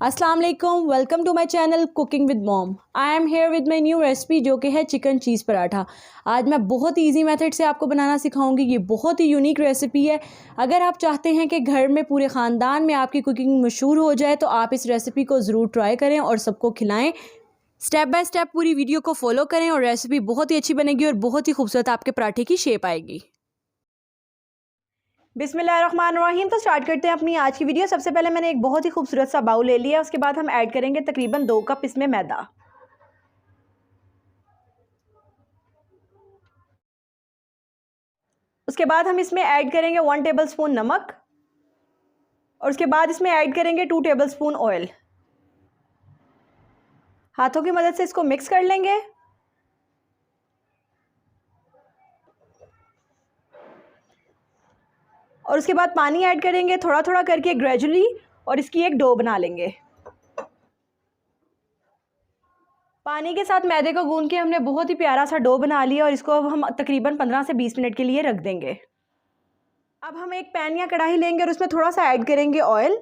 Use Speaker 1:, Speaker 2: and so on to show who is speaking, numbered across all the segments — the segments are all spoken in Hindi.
Speaker 1: अस्सलाम वालेकुम, welcome to my channel cooking with mom. I am here with my new recipe जो कि है चिकन चीज़ पराठा। आज मैं बहुत ही ईजी मेथड से आपको बनाना सिखाऊंगी। ये बहुत ही यूनिक रेसिपी है। अगर आप चाहते हैं कि घर में पूरे ख़ानदान में आपकी कुकिंग मशहूर हो जाए तो आप इस रेसिपी को ज़रूर ट्राई करें और सबको खिलाएं। स्टेप बाय स्टेप पूरी वीडियो को फॉलो करें और रेसिपी बहुत ही अच्छी बनेगी और बहुत ही खूबसूरत आपके पराठे की शेप आएगी। बिस्मिल्लाहिर्रहमानिर्रहीम। तो स्टार्ट करते हैं अपनी आज की वीडियो। सबसे पहले मैंने एक बहुत ही खूबसूरत सा बाउल ले लिया। उसके बाद हम ऐड करेंगे तकरीबन 2 कप इसमें मैदा। उसके बाद हम इसमें ऐड करेंगे 1 टेबलस्पून नमक और उसके बाद इसमें ऐड करेंगे 2 टेबलस्पून ऑयल। हाथों की मदद से इसको मिक्स कर लेंगे। और उसके बाद पानी ऐड करेंगे थोड़ा थोड़ा करके ग्रेजुअली और इसकी एक डो बना लेंगे। पानी के साथ मैदे को गूंद के हमने बहुत ही प्यारा सा डो बना लिया और इसको अब हम तकरीबन 15 से 20 मिनट के लिए रख देंगे। अब हम एक पैन या कढ़ाई लेंगे और उसमें थोड़ा सा ऐड करेंगे ऑयल।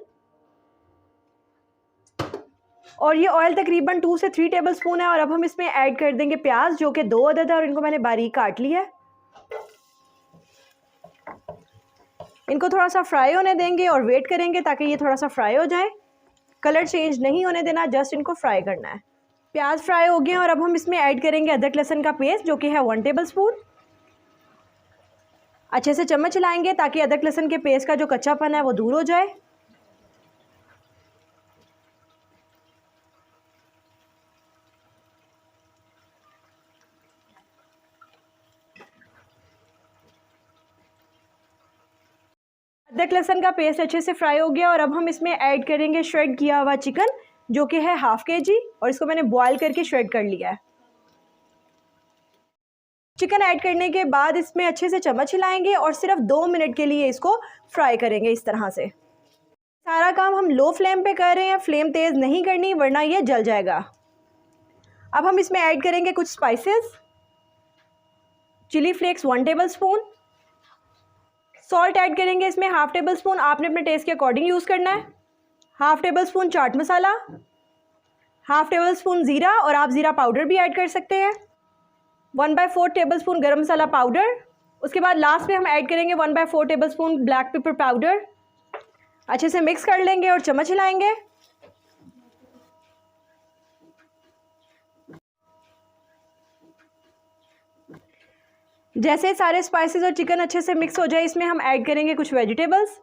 Speaker 1: और ये ऑयल तकरीबन 2 से 3 टेबलस्पून है। और अब हम इसमें ऐड कर देंगे प्याज जो कि 2 अदद है और इनको मैंने बारीक काट लिया है। इनको थोड़ा सा फ्राई होने देंगे और वेट करेंगे ताकि ये थोड़ा सा फ्राई हो जाए। कलर चेंज नहीं होने देना, जस्ट इनको फ्राई करना है। प्याज फ्राई हो गए और अब हम इसमें ऐड करेंगे अदरक लहसुन का पेस्ट जो कि है 1 टेबलस्पून। अच्छे से चम्मच चलाएंगे ताकि अदरक लहसुन के पेस्ट का जो कच्चापन है वो दूर हो जाए। अदरक लहसुन का पेस्ट अच्छे से फ्राई हो गया और अब हम इसमें ऐड करेंगे श्रेड किया हुआ चिकन जो कि है ½ kg और इसको मैंने बॉईल करके श्रेड कर लिया है। चिकन ऐड करने के बाद इसमें अच्छे से चम्मच हिलाएंगे और सिर्फ 2 मिनट के लिए इसको फ्राई करेंगे इस तरह से। सारा काम हम लो फ्लेम पे कर रहे हैं, फ्लेम तेज़ नहीं करनी वरना ये जल जाएगा। अब हम इसमें ऐड करेंगे कुछ spices. Chilli flakes 1 tablespoon. Salt add करेंगे इसमें ½ टेबलस्पून, आपने अपने टेस्ट के अकॉर्डिंग यूज़ करना है। ½ टेबलस्पून चाट मसाला, ½ टेबलस्पून ज़ीरा और आप ज़ीरा पाउडर भी ऐड कर सकते हैं। 1/4 टेबलस्पून गरम मसाला पाउडर। उसके बाद लास्ट में हम ऐड करेंगे 1/4 टेबलस्पून ब्लैक पेपर पाउडर। अच्छे से मिक्स कर लेंगे और चम्मच हिलाएंगे। जैसे सारे स्पाइसेस और चिकन अच्छे से मिक्स हो जाए इसमें हम ऐड करेंगे कुछ वेजिटेबल्स।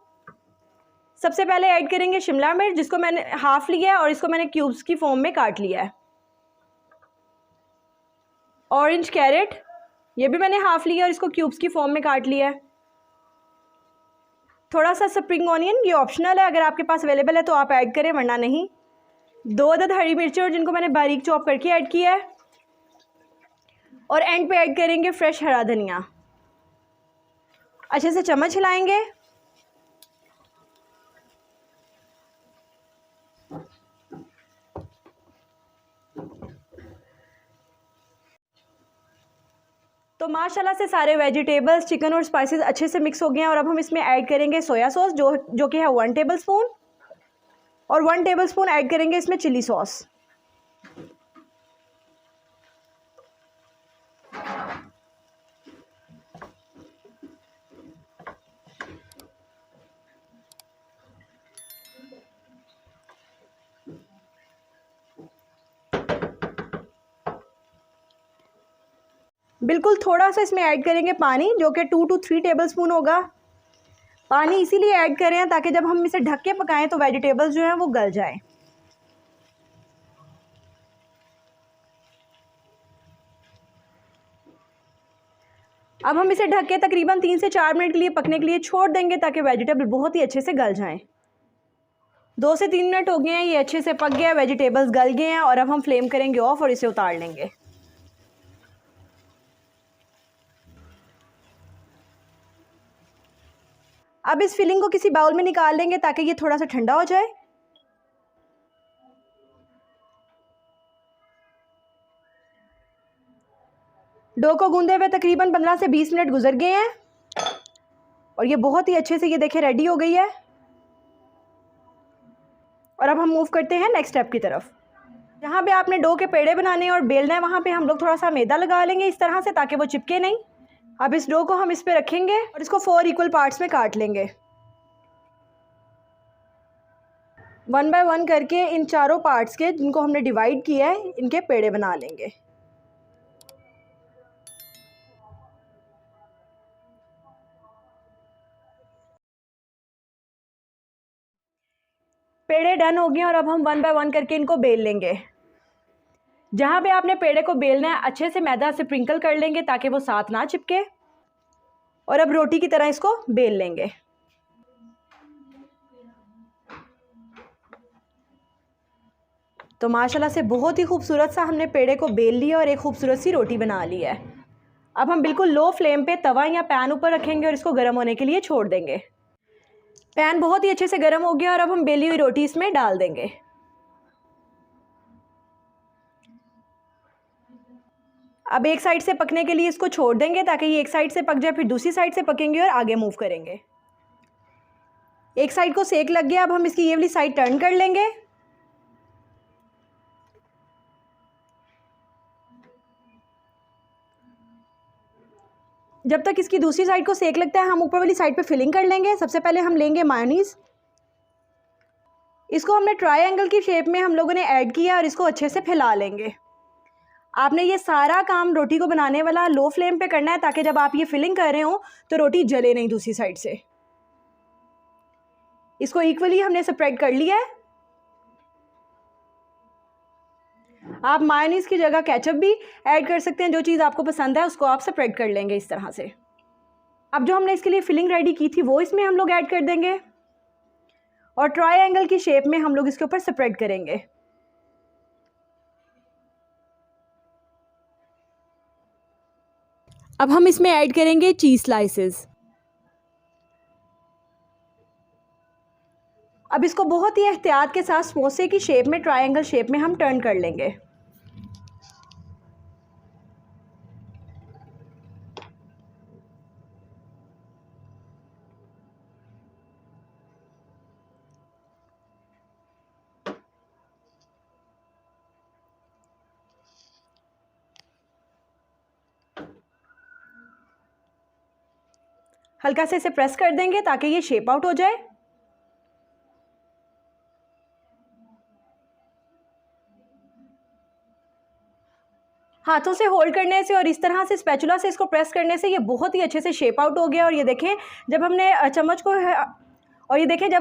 Speaker 1: सबसे पहले ऐड करेंगे शिमला मिर्च जिसको मैंने हाफ लिया है और इसको मैंने क्यूब्स की फॉर्म में काट लिया है। ऑरेंज कैरेट, ये भी मैंने हाफ लिया और इसको क्यूब्स की फॉर्म में काट लिया है। थोड़ा सा स्प्रिंग ऑनियन, ये ऑप्शनल है, अगर आपके पास अवेलेबल है तो आप ऐड करें वरना नहीं। 2 अदद हरी मिर्ची और जिनको मैंने बारीक चॉप करके ऐड किया है। और एंड पे ऐड करेंगे फ्रेश हरा धनिया। अच्छे से चम्मच हिलाएंगे। तो माशाल्लाह से सारे वेजिटेबल्स, चिकन और स्पाइसेस अच्छे से मिक्स हो गए हैं और अब हम इसमें ऐड करेंगे सोया सॉस जो कि है 1 टेबलस्पून और 1 टेबलस्पून ऐड करेंगे इसमें चिली सॉस। बिल्कुल थोड़ा सा इसमें ऐड करेंगे पानी जो कि 2 to 3 टेबलस्पून होगा। पानी इसीलिए ऐड कर रहे हैं ताकि जब हम इसे ढक के पकाएं तो वेजिटेबल्स जो हैं वो गल जाएं। अब हम इसे ढक के तकरीबन 3 से 4 मिनट के लिए पकने के लिए छोड़ देंगे ताकि वेजिटेबल बहुत ही अच्छे से गल जाएं। 2 से 3 मिनट हो गए हैं, ये अच्छे से पक गया, वेजिटेबल्स गल गए हैं और अब हम फ्लेम करेंगे ऑफ और इसे उतार लेंगे। अब इस फिलिंग को किसी बाउल में निकाल लेंगे ताकि ये थोड़ा सा ठंडा हो जाए। डो को गूंदे हुए तकरीबन 15 से 20 मिनट गुजर गए हैं और ये बहुत ही अच्छे से ये देखें रेडी हो गई है। और अब हम मूव करते हैं नेक्स्ट स्टेप की तरफ। जहाँ पे आपने डो के पेड़े बनाने हैं और बेलना है वहाँ पे हम लोग थोड़ा सा मैदा लगा लेंगे इस तरह से, ताकि वो चिपके नहीं। अब इस डो को हम इस पे रखेंगे और इसको 4 इक्वल पार्ट्स में काट लेंगे। 1 बाय 1 करके इन चारों पार्ट्स के, जिनको हमने डिवाइड किया है, इनके पेड़े बना लेंगे। पेड़े डन हो गए और अब हम 1 बाय 1 करके इनको बेल लेंगे। जहाँ पे आपने पेड़े को बेलना है अच्छे से मैदा से स्प्रिंकल कर लेंगे ताकि वो साथ ना चिपके। और अब रोटी की तरह इसको बेल लेंगे। तो माशाल्लाह से बहुत ही खूबसूरत सा हमने पेड़े को बेल लिया और एक खूबसूरत सी रोटी बना ली है। अब हम बिल्कुल लो फ्लेम पे तवा या पैन ऊपर रखेंगे और इसको गर्म होने के लिए छोड़ देंगे। पैन बहुत ही अच्छे से गर्म हो गया और अब हम बेली हुई रोटी इसमें डाल देंगे। अब एक साइड से पकने के लिए इसको छोड़ देंगे ताकि ये एक साइड से पक जाए, फिर दूसरी साइड से पकेंगे और आगे मूव करेंगे। एक साइड को सेक लग गया, अब हम इसकी ये वाली साइड टर्न कर लेंगे। जब तक इसकी दूसरी साइड को सेक लगता है हम ऊपर वाली साइड पे फिलिंग कर लेंगे। सबसे पहले हम लेंगे मायोनीज़। इसको हमने ट्रायंगल की शेप में हम लोगों ने ऐड किया और इसको अच्छे से फैला लेंगे। आपने ये सारा काम रोटी को बनाने वाला लो फ्लेम पे करना है ताकि जब आप ये फिलिंग कर रहे हो तो रोटी जले नहीं दूसरी साइड से। इसको इक्वली हमने सेपरेट कर लिया है। आप मायोनीज़ की जगह केचप भी ऐड कर सकते हैं, जो चीज़ आपको पसंद है उसको आप सेपरेट कर लेंगे इस तरह से। अब जो हमने इसके लिए फिलिंग रेडी की थी वो इसमें हम लोग ऐड कर देंगे और ट्रायंगल की शेप में हम लोग इसके ऊपर सेपरेट करेंगे। अब हम इसमें ऐड करेंगे चीज़ स्लाइसेस। अब इसको बहुत ही एहतियात के साथ समोसे की शेप में, ट्रायंगल शेप में हम टर्न कर लेंगे। हल्का से इसे प्रेस कर देंगे ताकि ये शेप आउट हो जाए। हाथों से होल्ड करने से और इस तरह से स्पैचुला से इसको प्रेस करने से ये बहुत ही अच्छे से शेप आउट हो गया। और ये देखें जब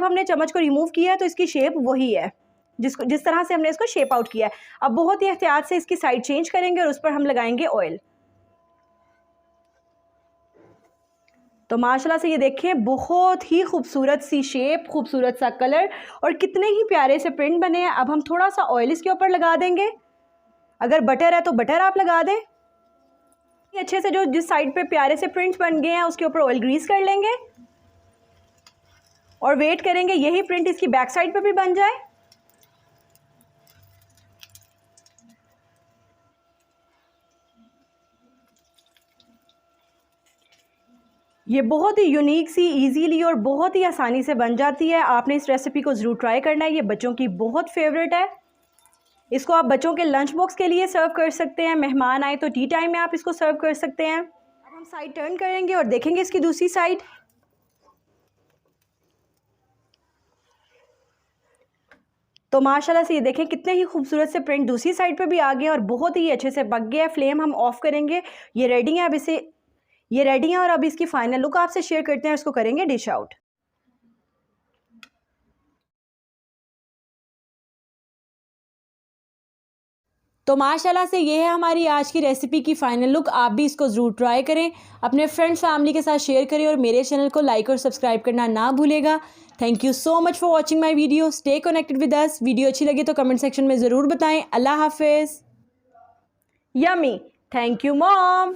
Speaker 1: हमने चम्मच को रिमूव किया है तो इसकी शेप वही है जिस तरह से हमने इसको शेप आउट किया है। अब बहुत ही एहतियात से इसकी साइड चेंज करेंगे और उस पर हम लगाएंगे ऑयल। तो माशाल्लाह से ये देखें बहुत ही खूबसूरत सी शेप, खूबसूरत सा कलर और कितने ही प्यारे से प्रिंट बने हैं। अब हम थोड़ा सा ऑयल इसके ऊपर लगा देंगे। अगर बटर है तो बटर आप लगा दें। अच्छे से जो जिस साइड पे प्यारे से प्रिंट्स बन गए हैं उसके ऊपर ऑयल ग्रीस कर लेंगे और वेट करेंगे यही प्रिंट इसकी बैक साइड पे भी बन जाए। ये बहुत ही यूनिक सी, इजीली और बहुत ही आसानी से बन जाती है। आपने इस रेसिपी को ज़रूर ट्राई करना है। ये बच्चों की बहुत फेवरेट है। इसको आप बच्चों के लंच बॉक्स के लिए सर्व कर सकते हैं। मेहमान आए तो टी टाइम में आप इसको सर्व कर सकते हैं। अब हम साइड टर्न करेंगे और देखेंगे इसकी दूसरी साइड। तो माशाल्लाह से ये देखें कितने ही खूबसूरत से प्रिंट दूसरी साइड पे भी आ गए और बहुत ही अच्छे से पक गया। फ्लेम हम ऑफ करेंगे। ये रेडी है। और अब इसकी फाइनल लुक आपसे शेयर करते हैं। इसको करेंगे डिश आउट। तो माशाल्लाह से ये है हमारी आज की रेसिपी की फ़ाइनल लुक। आप भी इसको ज़रूर ट्राई करें, अपने फ्रेंड्स फैमिली के साथ शेयर करें और मेरे चैनल को लाइक और सब्सक्राइब करना ना भूलेगा। Thank you so much for watching my video. Stay connected with us. Video अच्छी लगी तो कमेंट सेक्शन में ज़रूर बताएं। अल्लाह हाफिज़। यमी। Thank you mom.